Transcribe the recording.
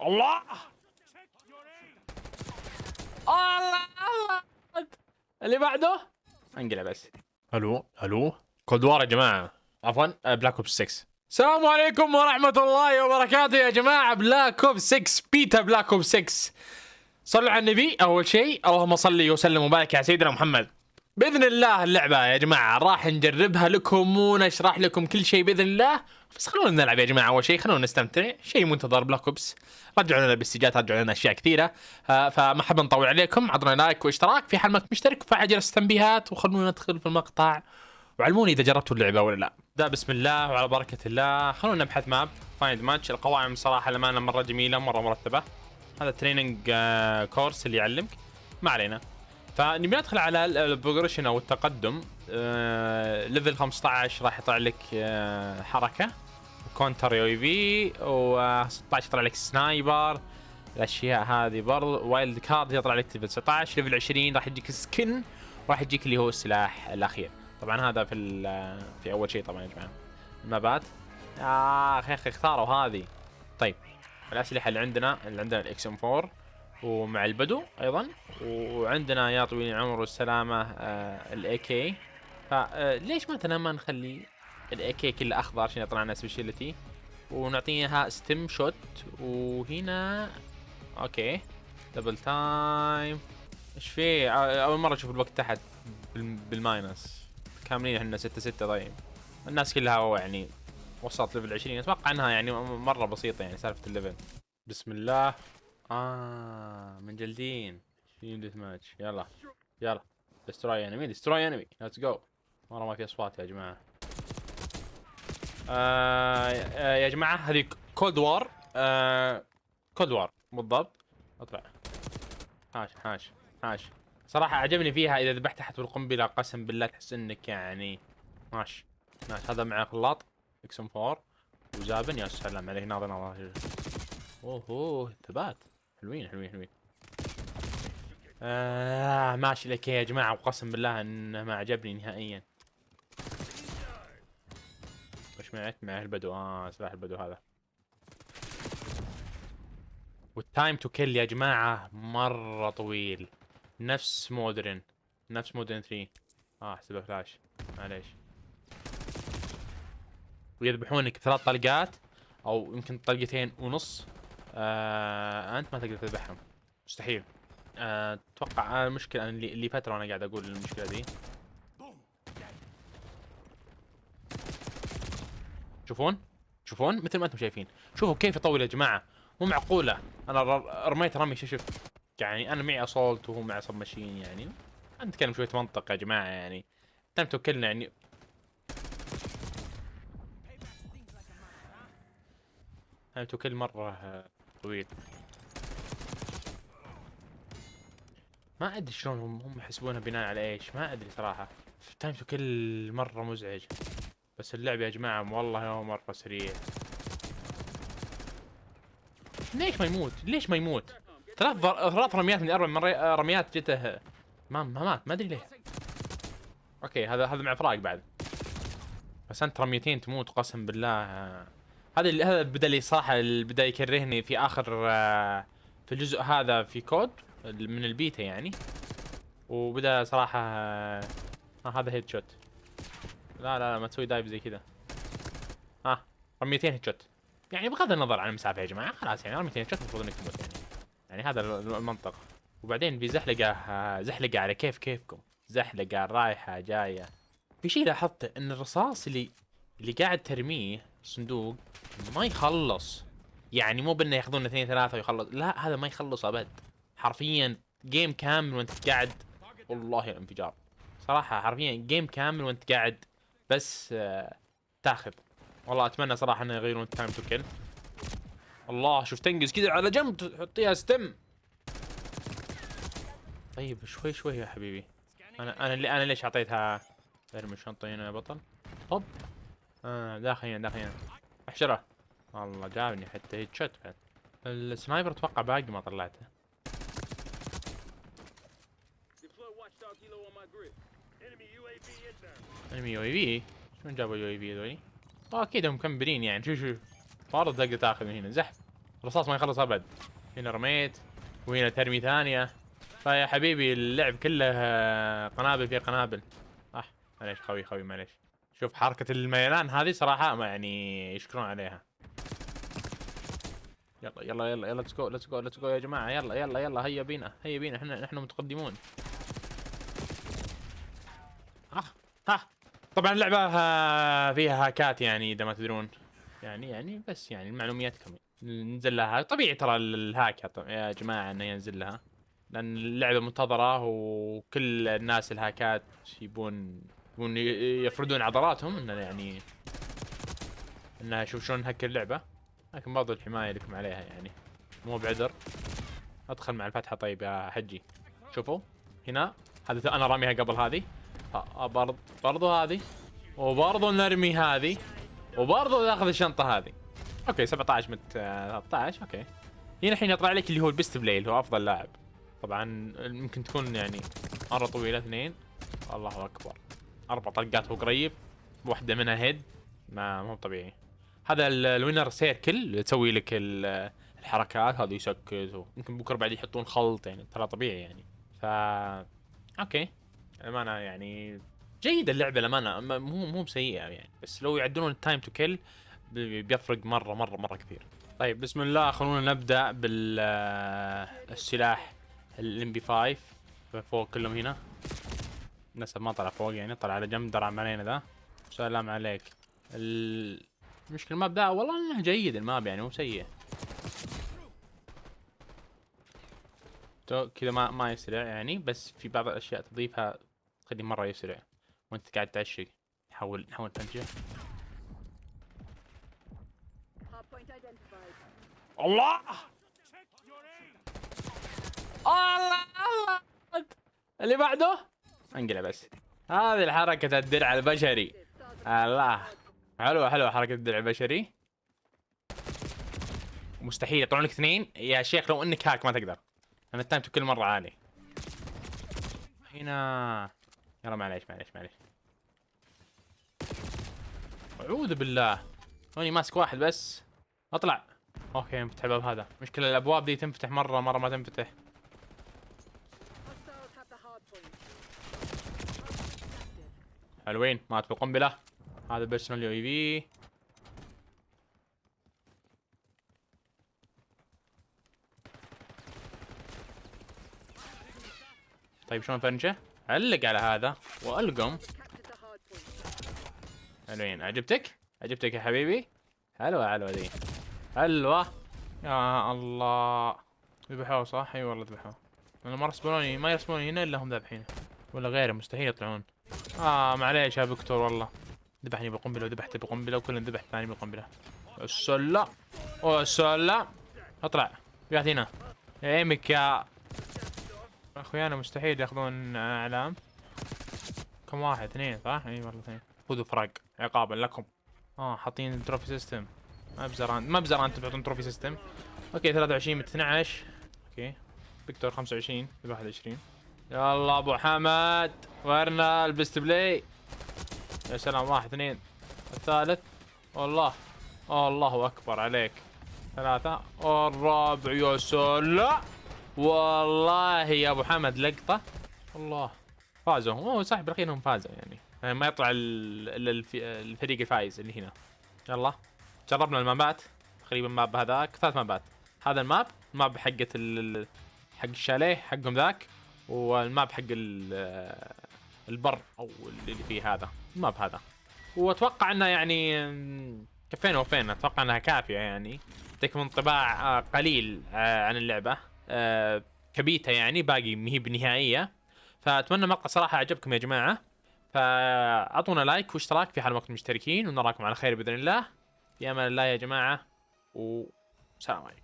الله الله الله. اللي بعده انقلع بس. الو كولد وار يا جماعه، عفوا بلاك اوبس 6. السلام عليكم ورحمه الله وبركاته يا جماعه. بلاك اوبس 6 بيتا بلاك اوبس 6. صلوا على النبي اول شيء، اللهم صل وسلم وبارك على سيدنا محمد. باذن الله اللعبه يا جماعه راح نجربها لكم ونشرح لكم كل شيء باذن الله، بس خلونا نلعب يا جماعه. اول شيء خلونا نستمتع، شيء منتظر بلاك اوبس. رجعوا لنا بالسجات، رجعوا لنا اشياء كثيره. فما حاب نطول عليكم، عطونا لايك واشتراك في حال ما كنت مشترك، وفعل جرس التنبيهات، وخلونا ندخل في المقطع وعلموني اذا جربتوا اللعبه ولا لا. دا بسم الله وعلى بركه الله. خلونا نبحث ماب فايند ماتش. القوائم صراحه الامانه مره جميله، مره مرتبه. هذا تريننج كورس اللي يعلمك، ما علينا. فنبي ندخل على البروجريشن او التقدم. ليفل 15 راح يطلع لك حركه كونتر يو في، و16 يطلع لك سنايبر. الاشياء هذه برضه وايلد كارد يطلع لك ليفل 19. ليفل 20 راح يجيك سكن، راح يجيك اللي هو السلاح الاخير. طبعا هذا في اول شيء طبعا يا جماعه. المابات يا اخي اختاروا هذه. طيب الاسلحه اللي عندنا الاكس ام 4 ومع البدو ايضا، وعندنا يا طويل العمر والسلامه الاي كي. فليش مثلا ما نخلي الاي كي كله اخضر عشان يطلع لنا سبيشاليتي، ونعطيها ستيم شوت. وهنا اوكي دبل تايم. ايش في؟ اول مره اشوف الوقت تحت بالماينس كاملين. احنا 6-6. طيب الناس كلها يعني وصلت ليفل 20. اتوقع انها يعني مره بسيطه يعني سالفه الليفل. بسم الله. من جلدين تيم ديث ماتش. يلا يلا دستروي انمي، دستروي انمي، ليتس جو. مره ما في اصوات يا جماعه. يا جماعه هذه كولد وار. كولد وار بالضبط. اطلع. هاش صراحه عجبني فيها اذا ذبحت تحت بالقنبله قسم بالله تحس انك يعني ماشي. هذا مع خلاط اكس ام 4 وزابن. يا سلام عليك، ناظر. اوه ثبات. حلوين. ماشي لك يا جماعه، وقسم بالله انه ما عجبني نهائيا. وش معك؟ معه البدو. سلاح البدو هذا. والتايم تو كيل يا جماعه مره طويل، نفس مودرن 3. احسبه فلاش معليش. ويذبحونك 3 طلقات او يمكن طلقتين ونص. انت ما تقدر تذبحهم، مستحيل. اتوقع المشكله اللي فتره وانا قاعد اقول المشكله دي. تشوفون مثل ما انتم شايفين. شوفوا كيف يطول يا جماعه، مو معقوله. انا رميت رمي شفت يعني. انا معي اصولت وهو معي صب ماشين يعني. نتكلم شويه منطق يا جماعه يعني. تم توكلنا يعني. توكل مره طويل. ما ادري شلون هم يحسبونها بناء على ايش، ما ادري صراحه. تايم تو كل مره مزعج، بس اللعب يا جماعه والله هو مره سريع. ليش ما يموت؟ 3 رميات من 4 رميات جته ما مات، ما ادري ليه. اوكي هذا مع فراق بعد، بس انت رميتين تموت قسم بالله. هذا بدا لي صراحه بدا يكرهني في اخر في الجزء هذا في كود من البيتا يعني. وبدا صراحه هذا هيد شوت. لا ما تسوي دايف زي كذا. رميتين هيد شوت يعني، بغض النظر عن المسافه يا جماعه خلاص يعني. رميتين هيد شوت المفروض انك تموت يعني هذا المنطق. وبعدين بزحلقه زحلقه على كيفكم، زحلقه رايحه جايه. في شيء لاحظته ان الرصاص اللي قاعد ترميه صندوق ما يخلص يعني. مو بانه ياخذون 2-3 ويخلص، لا هذا ما يخلص ابد. حرفيا جيم كامل وانت قاعد. والله الانفجار صراحه حرفيا جيم كامل وانت قاعد بس تاخذ. والله اتمنى صراحه انه يغيرون التايم تو كيل. الله شوف تنقز كذا على جنب تحطيها ستم. طيب شوي يا حبيبي. انا ليش اعطيتها ارمي الشنطه هنا يا بطل. طب داخل احشره. والله جابني حتى هيد شوت بعد. السنايبر اتوقع باقي ما طلعته. انمي يو اي في. شلون جابوا يو اي في هذولي؟ اكيد هم مكمبرين يعني. شوف برضه تقدر تاخذ من هنا زحف. الرصاص ما يخلص ابد. هنا رميت وهنا ترمي ثانيه. فيا حبيبي اللعب كله قنابل في قنابل. معليش خوي معليش. شوف حركة الميلان هذه صراحة ما يعني يشكرون عليها. يلا ليتس جو يا جماعة. يلا هيا بينا احنا متقدمون. ها طبعا اللعبة فيها هاكات يعني اذا ما تدرون. يعني بس يعني المعلومياتكم ننزل لها طبيعي ترى الهاك يا جماعة انه ينزل لها. لان اللعبة منتظرة وكل الناس الهاكات يبون يفردون عضلاتهم انه يعني انها شوف شلون نهكر اللعبة. لكن برضو الحماية لكم عليها يعني مو بعذر. ادخل مع الفتحة طيب يا حجي. شوفوا هنا هذه انا راميها قبل هذه. برضو هذه وبرضو نرمي هذه وبرضو ناخذ الشنطة هذه. اوكي 17 مت 13 اوكي. هنا الحين يطلع لك اللي هو البيست بلاي اللي هو افضل لاعب. طبعا ممكن تكون يعني مرة طويلة 2. الله اكبر 4 طلقات وقريب واحدة منها هيد. ما مو طبيعي. هذا الوينر سيركل تسوي لك الحركات هذه يسكت وممكن بكره بعد يحطون خلط يعني ترى طبيعي يعني. ف اوكي الامانه يعني جيده اللعبه الامانه مو سيئه يعني. بس لو يعدلون التايم تو كيل بيفرق مره كثير. طيب بسم الله خلونا نبدا بالسلاح الام بي 5. فوق كلهم هنا. للاسف ما طلع فوق يعني طلع على جنب درعم علينا ذا. سلام عليك. المشكلة الماب ده والله انه جيد الماب يعني مو سيء. كذا ما يسرع يعني بس في بعض الاشياء تضيفها تخليه مرة يسرع. وانت قاعد تعشق. نحاول نفنجه. الله الله اللي بعده انقله بس. هذه حركة الدرع البشري. الله حلوة حركة الدرع البشري. مستحيل يطلعون لك 2 يا شيخ لو انك هاك ما تقدر. انا التايم كل مرة عالي. هنا يلا معليش اعوذ بالله. هوني ماسك واحد بس. اطلع. اوكي نفتح الباب هذا. مشكلة الابواب دي تنفتح مرة ما تنفتح. حلوين مات بالقنبلة. هذا بيرسونال يو اي في. طيب شلون فرنشه؟ علق على هذا والقم. حلوين عجبتك يا حبيبي. حلوة ذي. حلوة يا الله. ذبحوه صح؟ اي والله ذبحوه. انا ما يرسموني هنا الا هم ذابحينه. ولا غيره مستحيل يطلعون. معليش يا فيكتور والله. ذبحني بالقنبله وذبحته بالقنبله وكلنا ذبح ثاني بالقنبله. السلام اطلع. قاعد هنا ايمك يا اخويانا. مستحيل ياخذون اعلام. كم واحد 2 صح؟ اي والله 2. خذوا فرق عقابا لكم. حاطين تروفي سيستم. ما بزران تبعتون تروفي سيستم. اوكي 23 من 12. اوكي فيكتور 25 ب 21. يلا ابو حمد ورنا البست بلاي. يا سلام 1 2. الثالث والله الله اكبر عليك. 3 الرابع يا سلام. والله يا ابو حمد لقطة. الله فازوا صح بالاخير هم فازوا يعني ما يطلع الفريق الفايز اللي هنا. يلا جربنا المابات تقريبا. ماب هذاك 3 مابات. هذا الماب حقة حق الشاليه حقهم ذاك. والماب حق البر او اللي فيه هذا الماب هذا. واتوقع انه يعني كفينا وفينا. اتوقع انها كافية يعني تعطيكم انطباع قليل عن اللعبة. كبيتة يعني باقي مهي بنهائية. فاتمنى المقطع صراحة عجبكم يا جماعة. فاعطونا لايك واشتراك في حال ما كنتم مشتركين ونراكم على خير باذن الله. في امان الله يا جماعة وسلام عليكم.